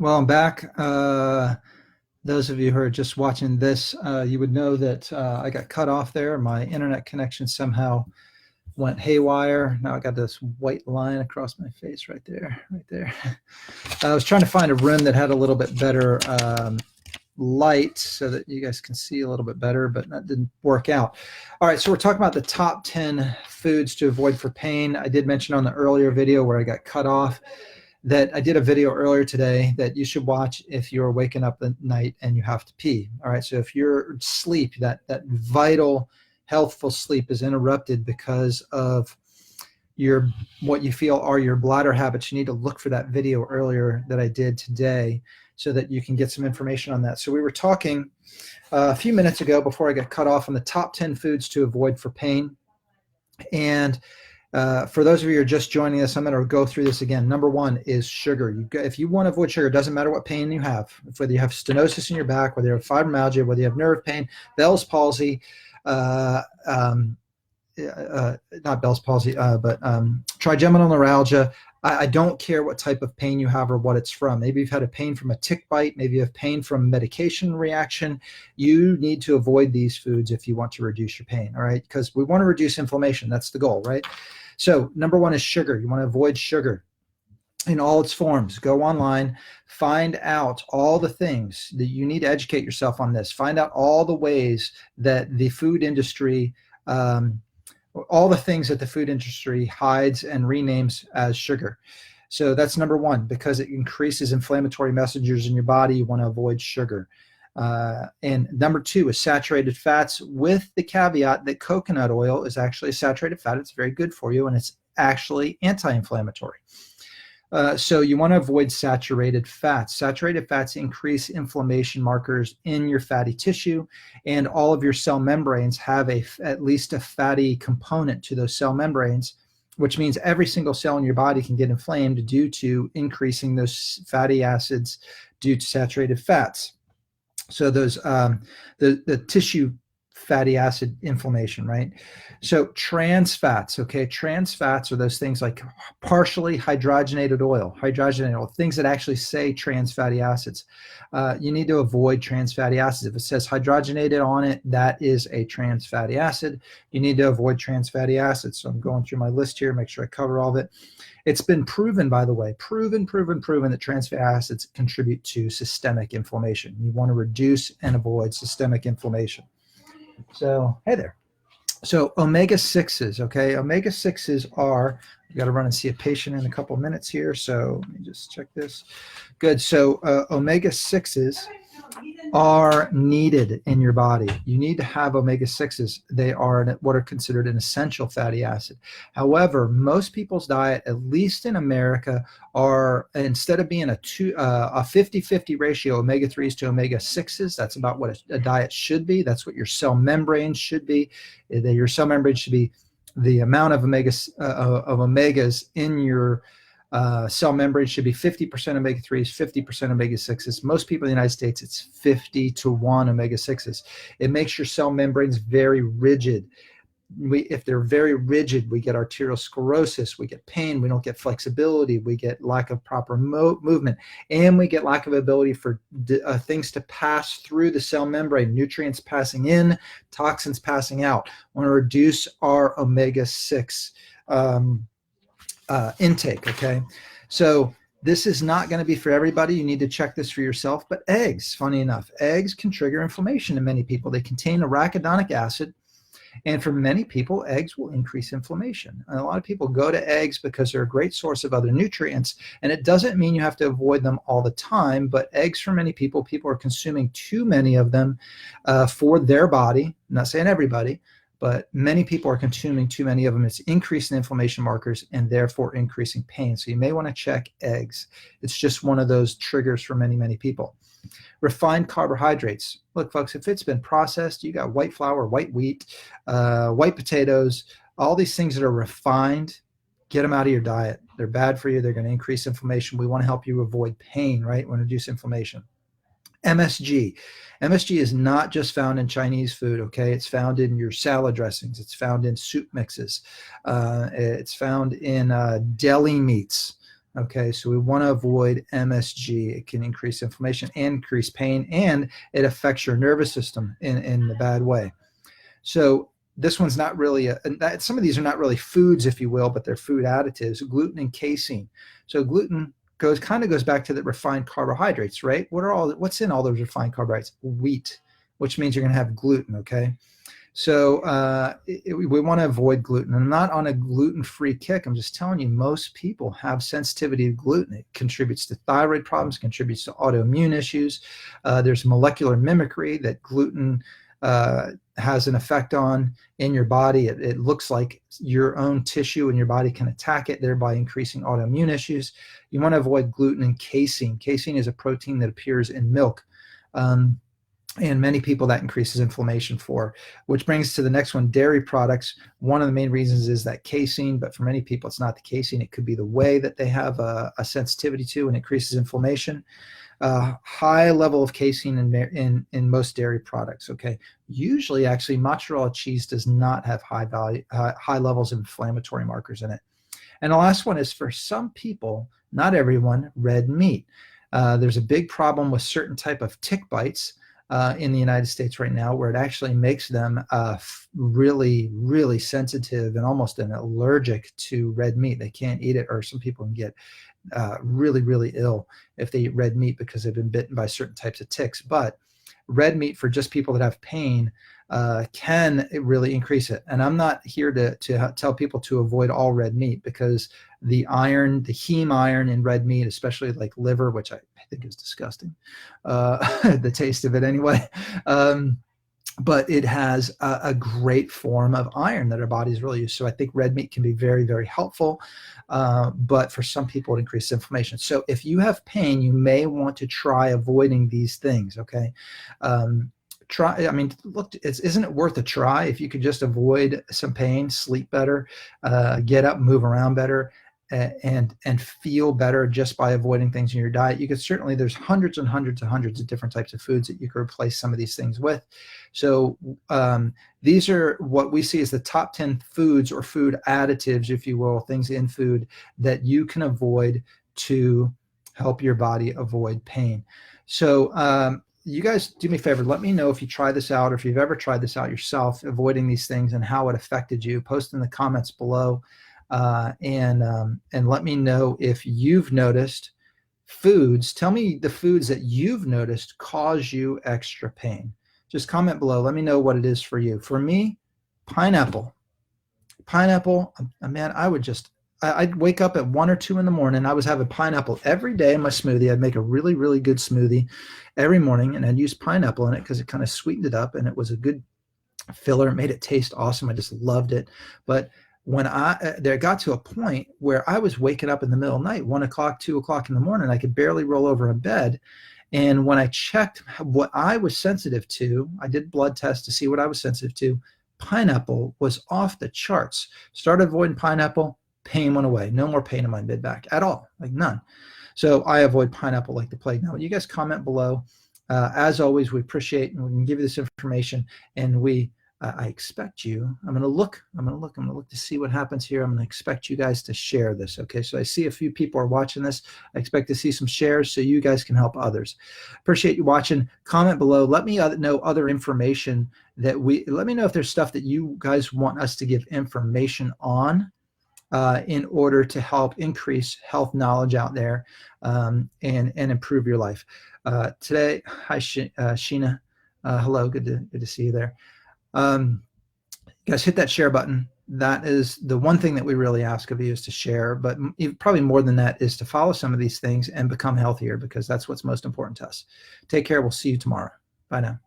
Well, I'm back. Those of you who are just watching this, you would know that I got cut off there. My internet connection somehow went haywire. Now I got this white line across my face right there, right there. I was trying to find a room that had a little bit better light so that you guys can see a little bit better, but that didn't work out. All right, so we're talking about the top 10 foods to avoid for pain. I did mention on the earlier video where I got cut off that I did a video earlier today that you should watch if you're waking up at night and you have to pee. All right, so if your sleep, that vital, healthful sleep is interrupted because of your what you feel are your bladder habits, you need to look for that video earlier that I did today so that you can get some information on that. So we were talking a few minutes ago before I got cut off on the top 10 foods to avoid for pain. And for those of you who are just joining us, I'm going to go through this again. Number one is sugar. If you want to avoid sugar, it doesn't matter what pain you have, whether you have stenosis in your back, whether you have fibromyalgia, whether you have nerve pain, Bell's palsy, not Bell's palsy, but trigeminal neuralgia. I don't care what type of pain you have or what it's from. Maybe you've had a pain from a tick bite. Maybe you have pain from medication reaction. You need to avoid these foods if you want to reduce your pain, all right? Because we want to reduce inflammation. That's the goal, right? So number one is sugar. You want to avoid sugar in all its forms. Go online, find out all the things that you need to educate yourself on this. Find out all the ways that the food industry all the things that the food industry hides and renames as sugar. So that's number one, because it increases inflammatory messengers in your body. You want to avoid sugar. And number two is saturated fats, with the caveat that coconut oil is actually a saturated fat. It's very good for you, and it's actually anti-inflammatory. So you want to avoid saturated fats. Saturated fats increase inflammation markers in your fatty tissue, and all of your cell membranes have at least a fatty component to those cell membranes, which means every single cell in your body can get inflamed due to increasing those fatty acids due to saturated fats. So those the tissue fatty acid inflammation, right? So trans fats, okay? Trans fats are those things like partially hydrogenated oil, things that actually say trans fatty acids. You need to avoid trans fatty acids. If it says hydrogenated on it, that is a trans fatty acid. You need to avoid trans fatty acids. So I'm going through my list here, make sure I cover all of it. It's been proven, by the way, proven that trans fatty acids contribute to systemic inflammation. You want to reduce and avoid systemic inflammation. So, hey there. So omega-6s, okay? Omega-6s are, we got to run and see a patient in a couple of minutes here. So let me just check this. Good. So omega-6s are needed in your body. You need to have omega-6s. They are what are considered an essential fatty acid. However, most people's diet, at least in America, are, instead of being a 50-50 ratio omega-3s to omega-6s, that's about what a diet should be. That's what your cell membranes should be. Your cell membrane should be the amount of omegas in your cell membrane should be 50% omega-3s, 50% omega-6s. Most people in the United States, it's 50-1 omega-6s. It makes your cell membranes very rigid. If they're very rigid, we get arteriosclerosis, we get pain, we don't get flexibility, we get lack of proper movement, and we get lack of ability for things to pass through the cell membrane, nutrients passing in, toxins passing out. We want to reduce our omega-6 intake, okay? So this is not going to be for everybody. You need to check this for yourself. But eggs, funny enough, eggs can trigger inflammation in many people. They contain arachidonic acid, and for many people, eggs will increase inflammation. And a lot of people go to eggs because they're a great source of other nutrients, and it doesn't mean you have to avoid them all the time, but eggs, for many people are consuming too many of them for their body. I'm not saying everybody, but many people are consuming too many of them. It's increasing inflammation markers and therefore increasing pain. So you may want to check eggs. It's just one of those triggers for many, many people. Refined carbohydrates. Look, folks, if it's been processed, you got white flour, white wheat, white potatoes, all these things that are refined, get them out of your diet. They're bad for you. They're going to increase inflammation. We want to help you avoid pain, right? We want to reduce inflammation. MSG. MSG is not just found in Chinese food, okay? It's found in your salad dressings. It's found in soup mixes. It's found in deli meats. Okay, so we want to avoid MSG. It can increase inflammation and increase pain, and it affects your nervous system in a bad way. So this one's not really some of these are not really foods, if you will, but they're food additives, gluten and casein. So gluten goes back to the refined carbohydrates, right? What's in all those refined carbohydrates? Wheat, which means you're going to have gluten, okay? So we want to avoid gluten. I'm not on a gluten-free kick. I'm just telling you, most people have sensitivity to gluten. It contributes to thyroid problems, contributes to autoimmune issues. There's molecular mimicry that gluten has an effect on in your body. It looks like your own tissue in your body can attack it, thereby increasing autoimmune issues. You want to avoid gluten and casein. Casein is a protein that appears in milk. And many people that increases inflammation for, which brings to the next one, dairy products. One of the main reasons is that casein, but for many people, it's not the casein. It could be the whey that they have a sensitivity to and increases inflammation. High level of casein in most dairy products. Okay, usually actually mozzarella cheese does not have high levels of inflammatory markers in it. And the last one is, for some people, not everyone, red meat. There's a big problem with certain type of tick bites in the United States right now, where it actually makes them really, really sensitive and almost an allergic to red meat. They can't eat it, or some people can get really, really ill if they eat red meat because they've been bitten by certain types of ticks. But red meat, for just people that have pain, can really increase it. And I'm not here to tell people to avoid all red meat, because the heme iron in red meat, especially like liver, which I think is disgusting, the taste of it anyway. But it has a great form of iron that our bodies really use. So I think red meat can be very, very helpful. But for some people, it increases inflammation. So if you have pain, you may want to try avoiding these things, okay? Look, isn't it worth a try? If you could just avoid some pain, sleep better, get up, move around better, and feel better just by avoiding things in your diet. You could certainly, there's hundreds and hundreds and hundreds of different types of foods that you could replace some of these things with. So these are what we see as the top 10 foods or food additives, if you will, things in food that you can avoid to help your body avoid pain. So you guys do me a favor, let me know if you try this out, or if you've ever tried this out yourself, avoiding these things, and how it affected you. Post in the comments below. And let me know if you've noticed foods. Tell me the foods that you've noticed cause you extra pain. Just comment below. Let me know what it is for you. For me, pineapple. Pineapple, man, I'd wake up at 1 or 2 in the morning. I was having pineapple every day in my smoothie. I'd make a really, really good smoothie every morning, and I'd use pineapple in it because it kind of sweetened it up, and it was a good filler. It made it taste awesome. I just loved it. But when there got to a point where I was waking up in the middle of the night, 1 o'clock, 2 o'clock in the morning, I could barely roll over in bed. And when I checked what I was sensitive to, I did blood tests to see what I was sensitive to. Pineapple was off the charts. Started avoiding pineapple, pain went away. No more pain in my mid back at all, like none. So I avoid pineapple like the plague. Now, you guys comment below. As always, we appreciate, and we can give you this information, and I expect you. I'm going to look to see what happens here. I'm going to expect you guys to share this. Okay, so I see a few people are watching this. I expect to see some shares so you guys can help others. Appreciate you watching. Comment below. Let me know other information let me know if there's stuff that you guys want us to give information on in order to help increase health knowledge out there and improve your life. Today, hi Sheena. Hello, good to see you there. Guys, hit that share button. That is the one thing that we really ask of you, is to share, but probably more than that is to follow some of these things and become healthier, because that's what's most important to us. Take care. We'll see you tomorrow. Bye now.